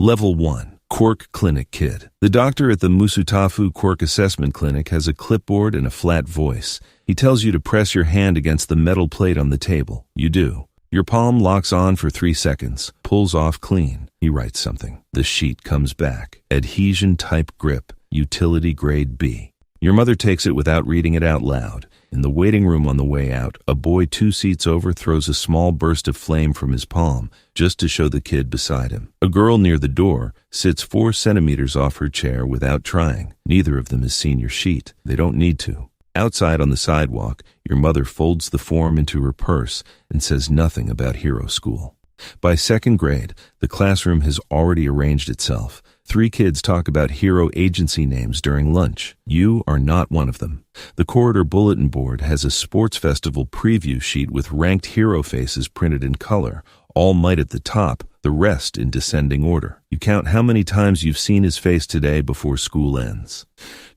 Level 1. Quirk Clinic Kid. The doctor at the Musutafu Quirk Assessment Clinic has a clipboard and a flat voice. He tells you to press your hand against the metal plate on the table. You do. Your palm locks on for 3 seconds, pulls off clean. He writes something. The sheet comes back. Adhesion type grip, utility grade B. Your mother takes it without reading it out loud. In the waiting room on the way out, a boy 2 seats over throws a small burst of flame from his palm, just to show the kid beside him. A girl near the door sits 4 centimeters off her chair without trying. Neither of them has seen your sheet. They don't need to. Outside on the sidewalk, your mother folds the form into her purse and says nothing about hero school. By 2nd grade, the classroom has already arranged itself. 3 kids talk about hero agency names during lunch. You are not one of them. The corridor bulletin board has a sports festival preview sheet with ranked hero faces printed in color, All Might at the top, the rest in descending order. You count how many times you've seen his face today before school ends.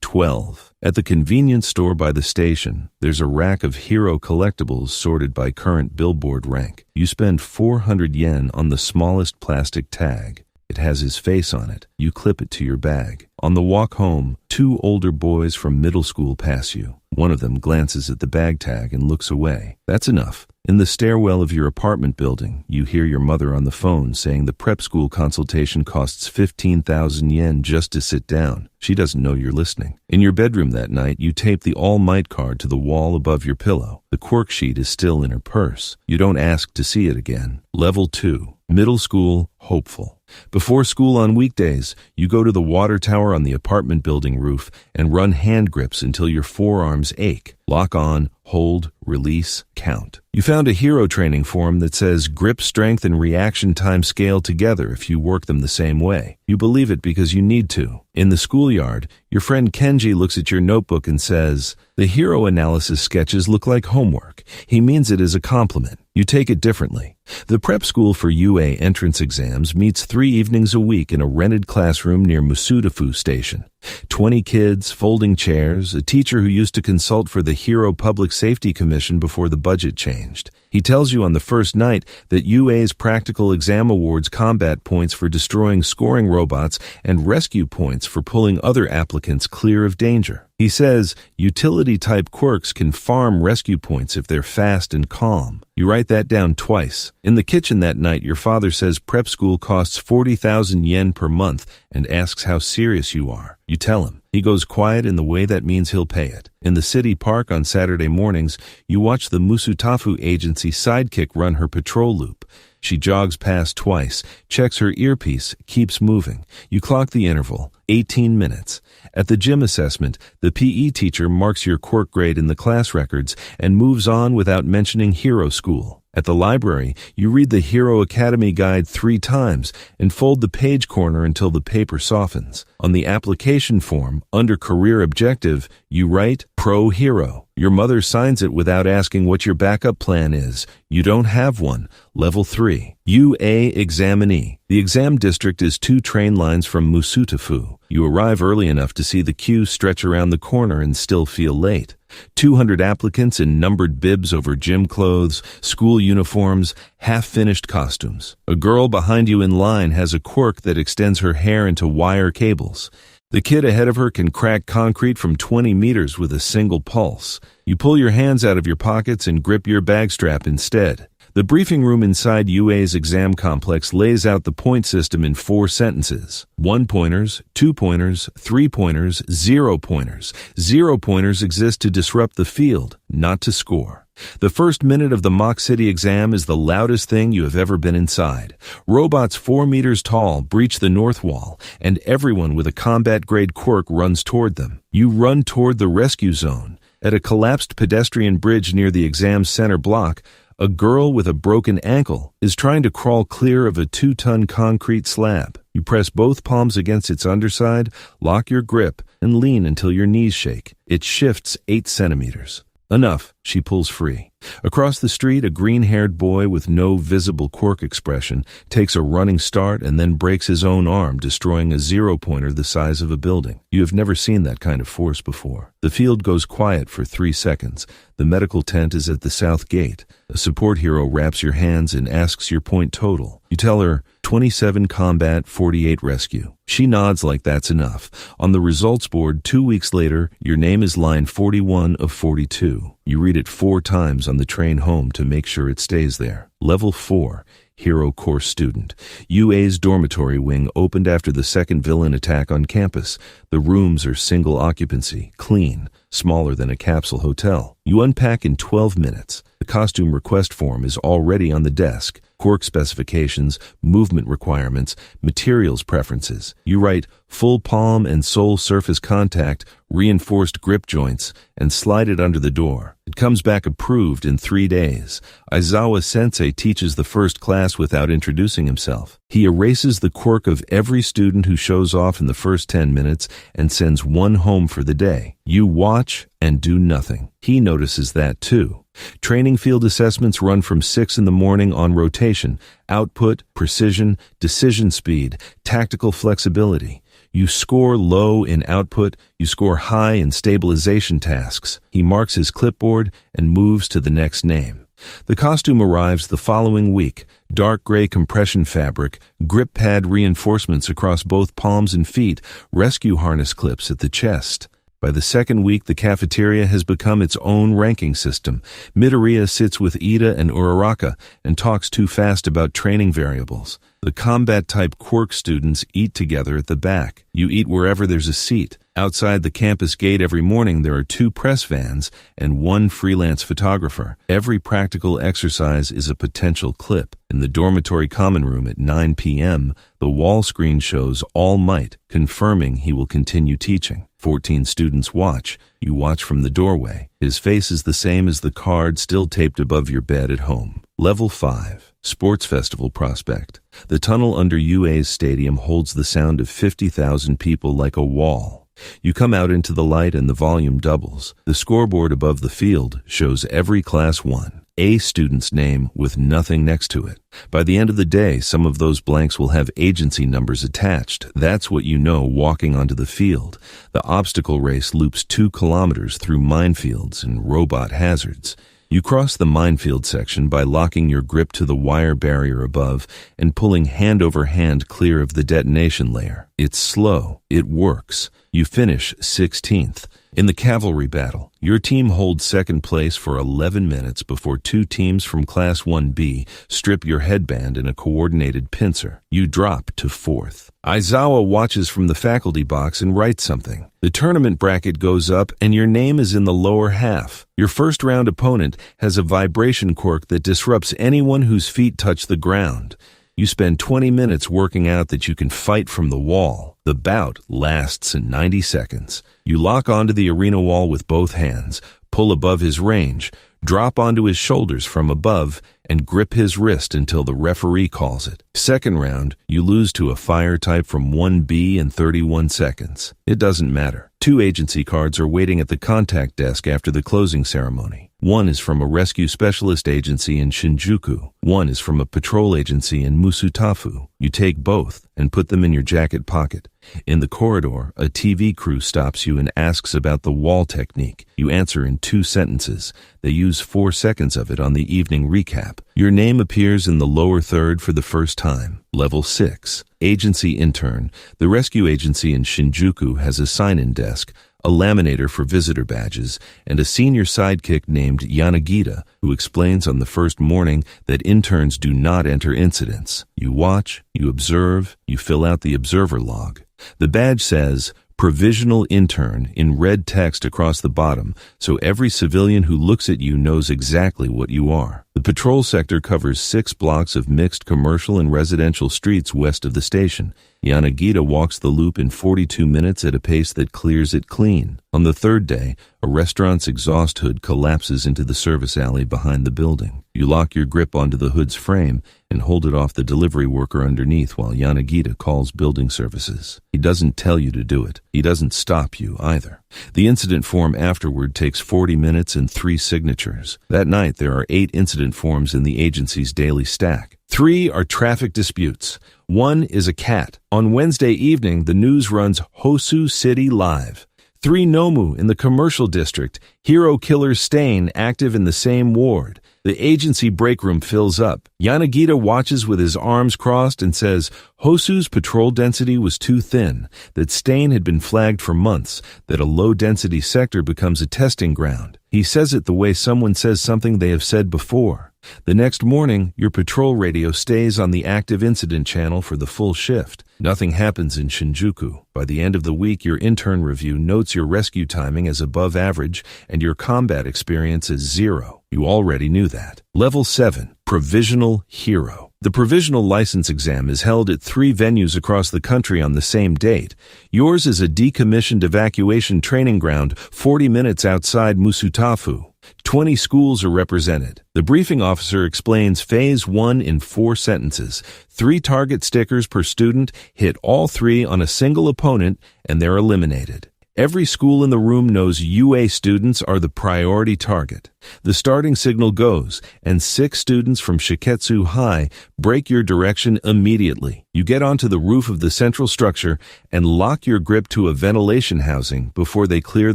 12. At the convenience store by the station, there's a rack of hero collectibles sorted by current billboard rank. You spend 400 yen on the smallest plastic tag. It has his face on it. You clip it to your bag. On the walk home, 2 older boys from middle school pass you. One of them glances at the bag tag and looks away. That's enough. In the stairwell of your apartment building, you hear your mother on the phone saying the prep school consultation costs 15,000 yen just to sit down. She doesn't know you're listening. In your bedroom that night, you tape the All Might card to the wall above your pillow. The Quirk sheet is still in her purse. You don't ask to see it again. Level 2. Middle school, hopeful. Before school on weekdays, you go to the water tower on the apartment building roof and run hand grips until your forearms ache. Lock on, hold, release, count. You found a hero training form that says grip strength and reaction time scale together if you work them the same way. You believe it because you need to. In the schoolyard, your friend Kenji looks at your notebook and says, "The hero analysis sketches look like homework." He means it as a compliment. You take it differently. The prep school for UA entrance exams meets 3 evenings a week in a rented classroom near Musutafu Station. 20 kids, folding chairs, a teacher who used to consult for the Hero Public Safety Commission before the budget changed. He tells you on the first night that UA's Practical Exam awards combat points for destroying scoring robots and rescue points for pulling other applicants clear of danger. He says utility-type quirks can farm rescue points if they're fast and calm. You write that down twice. In the kitchen that night, your father says prep school costs 40,000 yen per month and asks how serious you are. You tell him. He goes quiet in the way that means he'll pay it. In the city park on Saturday mornings, you watch the Musutafu agency Sidekick run her patrol loop. She jogs past twice, checks her earpiece, keeps moving. You clock the interval, 18 minutes. At the gym assessment, the PE teacher marks your quirk grade in the class records and moves on without mentioning hero school. At the library, you read the Hero Academy guide 3 times and fold the page corner until the paper softens. On the application form, under Career Objective, you write Pro Hero. Your mother signs it without asking what your backup plan is. You don't have one. Level 3. UA Examinee. The exam district is 2 train lines from Musutafu. You arrive early enough to see the queue stretch around the corner and still feel late. 200 applicants in numbered bibs over gym clothes, school uniforms, half-finished costumes. A girl behind you in line has a quirk that extends her hair into wire cables. The kid ahead of her can crack concrete from 20 meters with a single pulse. You pull your hands out of your pockets and grip your bag strap instead. The briefing room inside UA's exam complex lays out the point system in 4 sentences. 1-pointers, 2-pointers, 3-pointers, 0-pointers. 0-pointers exist to disrupt the field, not to score. The first minute of the mock city exam is the loudest thing you have ever been inside. Robots 4 meters tall breach the north wall, and everyone with a combat-grade quirk runs toward them. You run toward the rescue zone. At a collapsed pedestrian bridge near the exam center block, a girl with a broken ankle is trying to crawl clear of a 2-ton concrete slab. You press both palms against its underside, lock your grip, and lean until your knees shake. It shifts 8 centimeters. Enough, she pulls free. Across the street, a green-haired boy with no visible quirk expression takes a running start and then breaks his own arm, destroying a 0-pointer the size of a building. You have never seen that kind of force before. The field goes quiet for 3 seconds. The medical tent is at the south gate. A support hero wraps your hands and asks your point total. You tell her, 27 combat, 48 rescue. She nods like that's enough. On the results board 2 weeks later, your name is line 41 of 42. You read it 4 times on the train home to make sure it stays there. Level 4. Hero Course student. UA's dormitory wing opened after the second villain attack on campus. The rooms are single occupancy, clean, smaller than a capsule hotel. You unpack in 12 minutes. The costume request form is already on the desk. Quirk specifications, movement requirements, materials preferences. You write full palm and sole surface contact, reinforced grip joints, and slide it under the door. It comes back approved in 3 days. Aizawa-sensei teaches the first class without introducing himself. He erases the quirk of every student who shows off in the first 10 minutes and sends one home for the day. You watch and do nothing. He notices that too. Training field assessments run from 6 in the morning on rotation. Output, precision, decision speed, tactical flexibility. You score low in output, you score high in stabilization tasks. He marks his clipboard and moves to the next name. The costume arrives the following week. Dark gray compression fabric, grip pad reinforcements across both palms and feet, rescue harness clips at the chest. By the second week, the cafeteria has become its own ranking system. Midoriya sits with Ida and Uraraka and talks too fast about training variables. The combat-type Quirk students eat together at the back. You eat wherever there's a seat. Outside the campus gate every morning there are 2 press vans and 1 freelance photographer. Every practical exercise is a potential clip. In the dormitory common room at 9 p.m., the wall screen shows All Might, confirming he will continue teaching. 14 students watch. You watch from the doorway. His face is the same as the card still taped above your bed at home. Level 5. Sports Festival Prospect. The tunnel under UA's stadium holds the sound of 50,000 people like a wall. You come out into the light and the volume doubles. The scoreboard above the field shows every Class 1. A student's name with nothing next to it. By the end of the day, some of those blanks will have agency numbers attached. That's what you know walking onto the field. The obstacle race loops 2 kilometers through minefields and robot hazards. You cross the minefield section by locking your grip to the wire barrier above and pulling hand over hand clear of the detonation layer. It's slow. It works. You finish 16th. In the cavalry battle, your team holds second place for 11 minutes before 2 teams from Class 1B strip your headband in a coordinated pincer. You drop to 4th. Aizawa watches from the faculty box and writes something. The tournament bracket goes up and your name is in the lower half. Your first round opponent has a vibration quirk that disrupts anyone whose feet touch the ground. You spend 20 minutes working out that you can fight from the wall. The bout lasts 90 seconds. You lock onto the arena wall with both hands, pull above his range, drop onto his shoulders from above, and grip his wrist until the referee calls it. Second round, you lose to a fire type from 1B in 31 seconds. It doesn't matter. 2 agency cards are waiting at the contact desk after the closing ceremony. One is from a rescue specialist agency in Shinjuku. One is from a patrol agency in Musutafu. You take both and put them in your jacket pocket. In the corridor, a TV crew stops you and asks about the wall technique. You answer in 2 sentences. They use 4 seconds of it on the evening recap. Your name appears in the lower third for the first time. Level 6. Agency Intern. The rescue agency in Shinjuku has a sign-in desk, a laminator for visitor badges, and a senior sidekick named Yanagita, who explains on the first morning that interns do not enter incidents. You watch, you observe, you fill out the observer log. The badge says, Provisional Intern, in red text across the bottom, so every civilian who looks at you knows exactly what you are. The patrol sector covers 6 blocks of mixed commercial and residential streets west of the station. Yanagita walks the loop in 42 minutes at a pace that clears it clean. On the third day, a restaurant's exhaust hood collapses into the service alley behind the building. You lock your grip onto the hood's frame and hold it off the delivery worker underneath while Yanagita calls building services. He doesn't tell you to do it. He doesn't stop you either. The incident form afterward takes 40 minutes and 3 signatures. That night, there are 8 incident forms in the agency's daily stack. 3 are traffic disputes. 1 is a cat. On Wednesday evening, the news runs Hosu City Live. 3 Nomu in the commercial district. Hero killer Stain active in the same ward. The agency break room fills up. Yanagita watches with his arms crossed and says Hosu's patrol density was too thin, that Stain had been flagged for months, that a low-density sector becomes a testing ground. He says it the way someone says something they have said before. The next morning, your patrol radio stays on the active incident channel for the full shift. Nothing happens in Shinjuku. By the end of the week, your intern review notes your rescue timing as above average and your combat experience as 0. You already knew that. Level 7, Provisional Hero. The provisional license exam is held at 3 venues across the country on the same date. Yours is a decommissioned evacuation training ground 40 minutes outside Musutafu. 20 schools are represented. The briefing officer explains Phase 1 in 4 sentences. 3 target stickers per student, hit all 3 on a single opponent, and they're eliminated. Every school in the room knows UA students are the priority target. The starting signal goes, and 6 students from Shiketsu High break your direction immediately. You get onto the roof of the central structure and lock your grip to a ventilation housing before they clear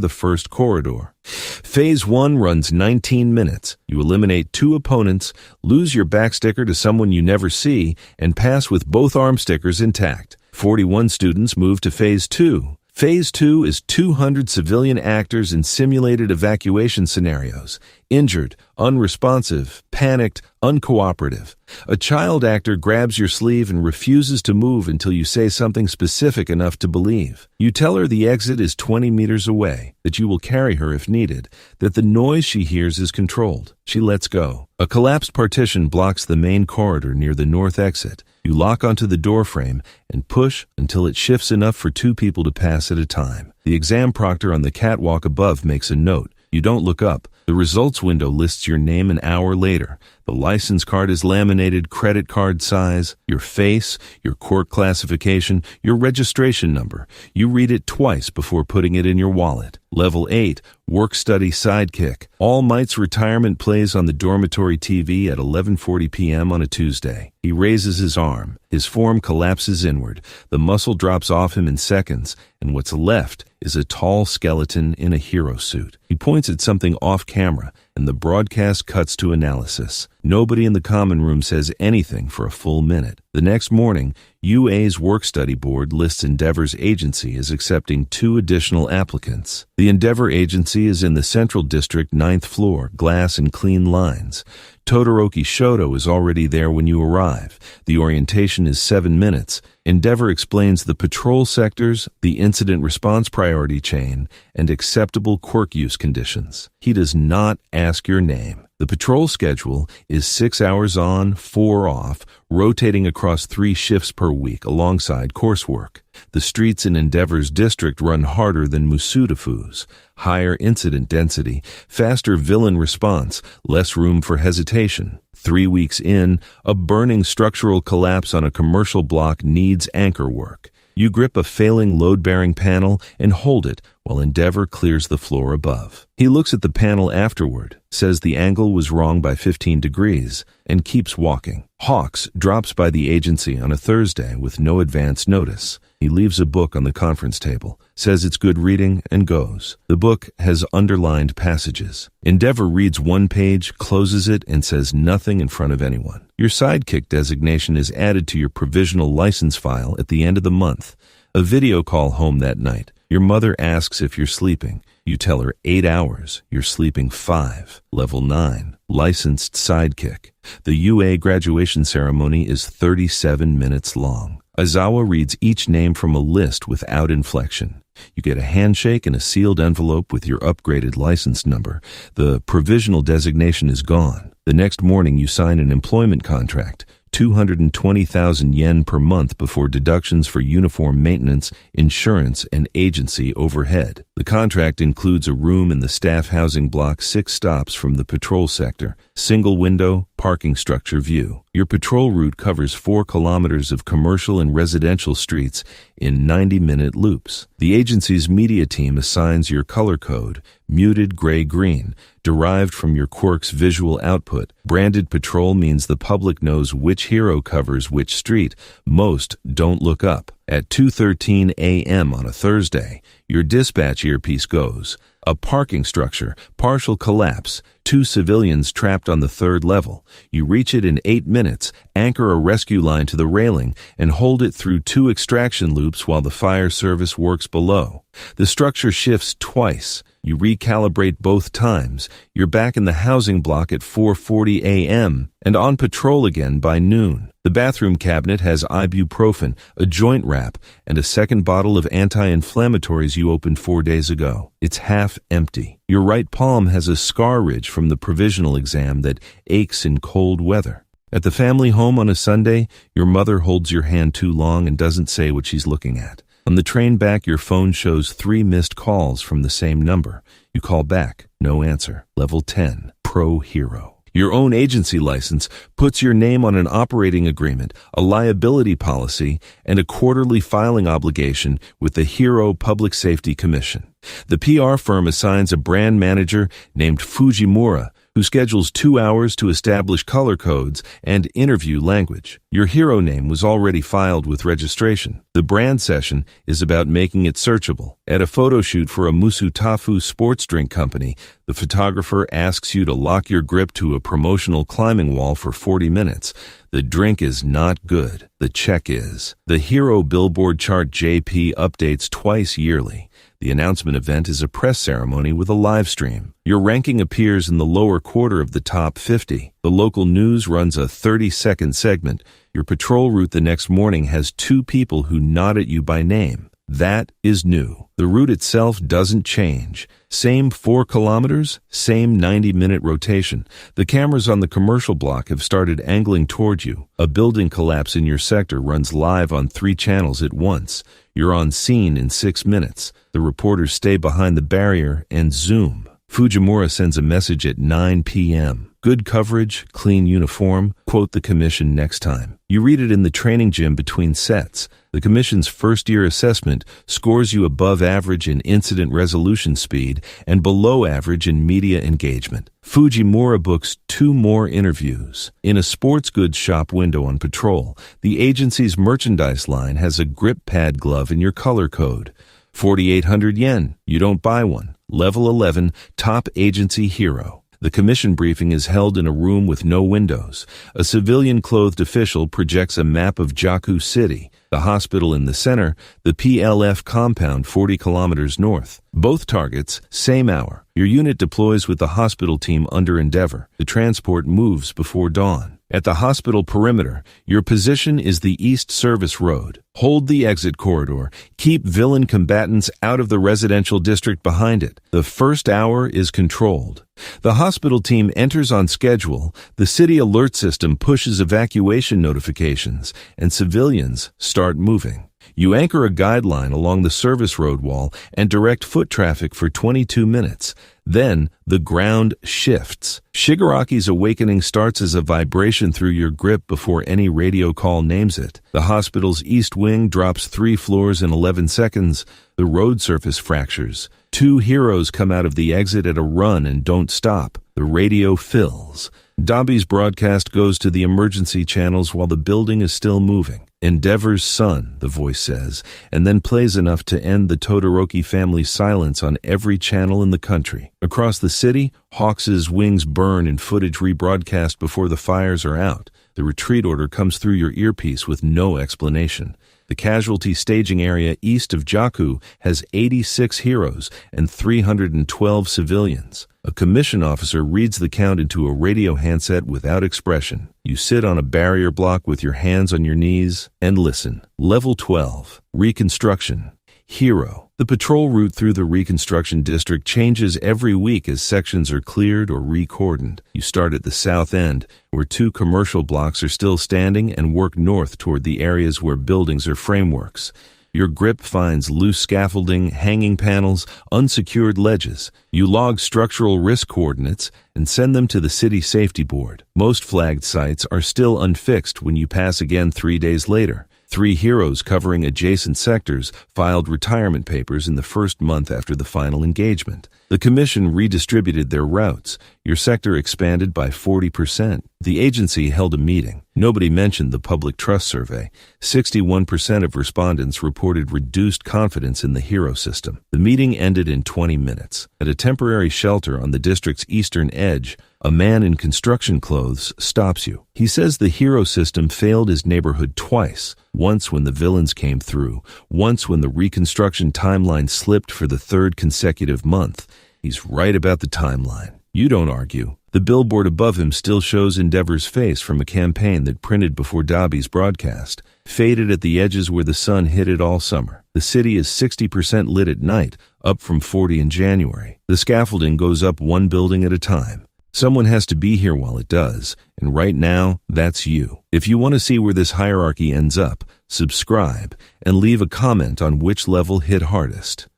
the first corridor. Phase 1 runs 19 minutes. You eliminate 2 opponents, lose your back sticker to someone you never see, and pass with both arm stickers intact. 41 students move to Phase 2. Phase 2 is 200 civilian actors in simulated evacuation scenarios. Injured, unresponsive, panicked, uncooperative. A child actor grabs your sleeve and refuses to move until you say something specific enough to believe. You tell her the exit is 20 meters away, that you will carry her if needed, that the noise she hears is controlled. She lets go. A collapsed partition blocks the main corridor near the north exit. You lock onto the doorframe and push until it shifts enough for 2 people to pass at a time. The exam proctor on the catwalk above makes a note. You don't look up. The results window lists your name an hour later. The license card is laminated credit card size, your face, your Quirk classification, your registration number. You read it twice before putting it in your wallet. Level 8, Work Study Sidekick. All Might's retirement plays on the dormitory TV at 11:40 p.m. on a Tuesday. He raises his arm. His form collapses inward. The muscle drops off him in seconds, and what's left is a tall skeleton in a hero suit. He points at something off camera, and the broadcast cuts to analysis. Nobody in the common room says anything for a full minute. The next morning, UA's work study board lists Endeavor's agency as accepting 2 additional applicants. The Endeavor agency is in the Central District 9th floor, glass and clean lines. Todoroki Shoto is already there when you arrive. The orientation is 7 minutes. Endeavor explains the patrol sectors, the incident response priority chain, and acceptable quirk use conditions. He does not ask your name. The patrol schedule is 6 hours on, 4 off, rotating across 3 shifts per week alongside coursework. The streets in Endeavor's district run harder than Musutafu's. Higher incident density, faster villain response, less room for hesitation. 3 weeks in, a burning structural collapse on a commercial block needs anchor work. You grip a failing load-bearing panel and hold it while Endeavor clears the floor above. He looks at the panel afterward, says the angle was wrong by 15 degrees, and keeps walking. Hawks drops by the agency on a Thursday with no advance notice. He leaves a book on the conference table, says it's good reading, and goes. The book has underlined passages. Endeavor reads 1 page, closes it, and says nothing in front of anyone. Your Sidekick designation is added to your provisional license file at the end of the month. A video call home that night. Your mother asks if you're sleeping. You tell her 8 hours. You're sleeping 5. Level 9. Licensed Sidekick. The UA graduation ceremony is 37 minutes long. Aizawa reads each name from a list without inflection. You get a handshake and a sealed envelope with your upgraded license number. The provisional designation is gone. The next morning you sign an employment contract, 220,000 yen per month before deductions for uniform maintenance, insurance, and agency overhead. The contract includes a room in the staff housing block 6 stops from the patrol sector, single window, parking structure view. Your patrol route covers 4 kilometers of commercial and residential streets in 90-minute loops. The agency's media team assigns your color code, muted gray-green, derived from your Quirk's visual output. Branded patrol means the public knows which hero covers which street. Most don't look up. At 2:13 a.m. on a Thursday, your dispatch earpiece goes. A parking structure, partial collapse, 2 civilians trapped on the 3rd level. You reach it in 8 minutes, anchor a rescue line to the railing, and hold it through 2 extraction loops while the fire service works below. The structure shifts twice. You recalibrate both times. You're back in the housing block at 4:40 a.m. and on patrol again by noon. The bathroom cabinet has ibuprofen, a joint wrap, and a second bottle of anti-inflammatories you opened 4 days ago. It's half empty. Your right palm has a scar ridge from the provisional exam that aches in cold weather. At the family home on a Sunday, your mother holds your hand too long and doesn't say what she's looking at. On the train back, your phone shows 3 missed calls from the same number. You call back. No answer. Level 10. Pro Hero. Your own agency license puts your name on an operating agreement, a liability policy, and a quarterly filing obligation with the Hero Public Safety Commission. The PR firm assigns a brand manager named Fujimura, who schedules 2 hours to establish color codes and interview language. Your hero name was already filed with registration. The brand session is about making it searchable. At a photo shoot for a Musutafu sports drink company, the photographer asks you to lock your grip to a promotional climbing wall for 40 minutes. The drink is not good. The check is. The Hero Billboard chart JP updates twice yearly. The announcement event is a press ceremony with a live stream. Your ranking appears in the lower quarter of the top 50. The local news runs a 30-second segment. Your patrol route the next morning has 2 people who nod at you by name. That is new. The route itself doesn't change. Same 4 kilometers, same 90-minute rotation. The cameras on the commercial block have started angling toward you. A building collapse in your sector runs live on 3 channels at once. You're on scene in 6 minutes. The reporters stay behind the barrier and zoom. Fujimura sends a message at 9 p.m. Good coverage, clean uniform, quote the commission next time. You read it in the training gym between sets. The commission's first-year assessment scores you above average in incident resolution speed and below average in media engagement. Fujimura books 2 more interviews. In a sports goods shop window on patrol, the agency's merchandise line has a grip pad glove in your color code. 4,800 yen. You don't buy one. Level 11, top agency hero. The commission briefing is held in a room with no windows. A civilian-clothed official projects a map of Jaku City, the hospital in the center, the PLF compound 40 kilometers north. Both targets, same hour. Your unit deploys with the hospital team under Endeavor. The transport moves before dawn. At the hospital perimeter, your position is the East Service Road. Hold the exit corridor. Keep villain combatants out of the residential district behind it. The first hour is controlled. The hospital team enters on schedule. The city alert system pushes evacuation notifications, and civilians start moving. You anchor a guideline along the service road wall and direct foot traffic for 22 minutes. Then, the ground shifts. Shigaraki's awakening starts as a vibration through your grip before any radio call names it. The hospital's east wing drops 3 floors in 11 seconds. The road surface fractures. 2 heroes come out of the exit at a run and don't stop. The radio fills. Dabi's broadcast goes to the emergency channels while the building is still moving. Endeavor's son, the voice says, and then plays enough to end the Todoroki family's silence on every channel in the country. Across the city, Hawks's wings burn in footage rebroadcast before the fires are out. The retreat order comes through your earpiece with no explanation. The casualty staging area east of Jaku has 86 heroes and 312 civilians. A commission officer reads the count into a radio handset without expression. You sit on a barrier block with your hands on your knees and listen. Level 12. Reconstruction. Hero. The patrol route through the Reconstruction district changes every week as sections are cleared or recordoned. You start at the south end, where 2 commercial blocks are still standing, and work north toward the areas where buildings are frameworks. Your grip finds loose scaffolding, hanging panels, unsecured ledges. You log structural risk coordinates and send them to the city safety board. Most flagged sites are still unfixed when you pass again 3 days later. 3 heroes covering adjacent sectors filed retirement papers in the first month after the final engagement. The commission redistributed their routes. Your sector expanded by 40%. The agency held a meeting. Nobody mentioned the public trust survey. 61% of respondents reported reduced confidence in the hero system. The meeting ended in 20 minutes. At a temporary shelter on the district's eastern edge, a man in construction clothes stops you. He says the hero system failed his neighborhood twice. Once when the villains came through, once when the Reconstruction timeline slipped for the 3rd consecutive month. He's right about the timeline. You don't argue. The billboard above him still shows Endeavor's face from a campaign that printed before Dobby's broadcast, faded at the edges where the sun hit it all summer. The city is 60% lit at night, up from 40 in January. The scaffolding goes up one building at a time. Someone has to be here while it does, and right now, that's you. If you want to see where this hierarchy ends up, subscribe and leave a comment on which level hit hardest.